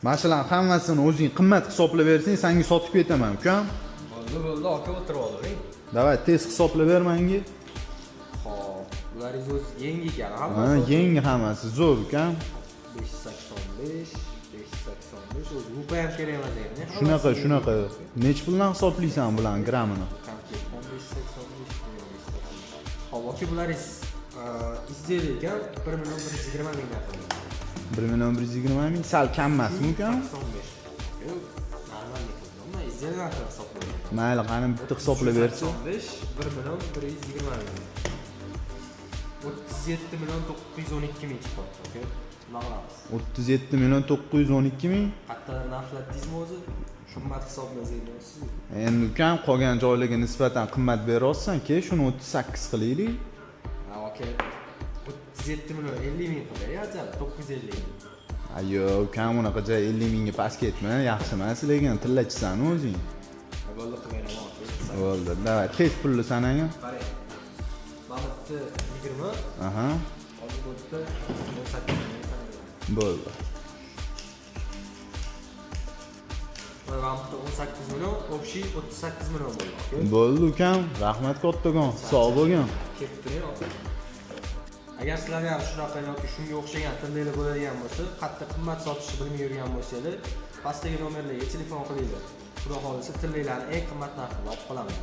Masalan, hammasini o'zing qimmat hisoblab bersang, senga sotib ketaman, ukam. Bo'ldi, aka o'tirib olavering. Davay, tez hisoblab ber menga. Xo'p, bularingiz o'z yangi ekan, ha? Ha, yangi hammasi zo'r, ukam. 585, 585 o'zi bu ham kerak emas ekan. Shunaqa. Nech puldan hisoblaysan bularni grammini? Komplektdan 585. Xo'p, aka bularingiz izlaydi ekan 1.120 mingdan qiladi. 1.120 ming sal kam emasmi, ukam? 85. Yo'q, normal ekan. Izlayman hisoblayman. Mayli, qani bitta hisoblab berchi. 85, 1.120 ming. 37.912 ming chiqyapti, aka. Naqlamiz. 37.912 ming. Hatto narxlardingizmi o'zi? Qimmat hisoblasangizsiz. Endi ukam qolgan joylarga nisbatan qimmat beryapsan-ki, shuni 38 qilaylik. Ha, aka. 37.50 ming qilay, ajal 950 ming. Ayo, ukam unaqa joy 50 mingga past ketma, yaxshi emas, lekin tillachisan o'zing. Bo'ldi, qilmayman, aka. Bo'ldi, davay, tez pulni sanang. Qarang. Mana bitta 20. Aha. Hozir bu bitta 18 ming sanayman. Bo'ldi. Mana bitta 18 million, общий 38 million bo'ldi, aka. Bo'ldi, ukam. Rahmat kattagon. Sog' bo'lgin. Ketib turing, aka. Agar sizlarga ham shunaqa yoki shunga o'xshagan tillaylar bo'ladigan bo'lsa, qattiq qimmat sotishni bilmay yurgan bo'lsangiz, pastdagi nomerlarga telefon qilinglar. Xudo xolisa tillaylarni eng qimmat narxida olib qolaman.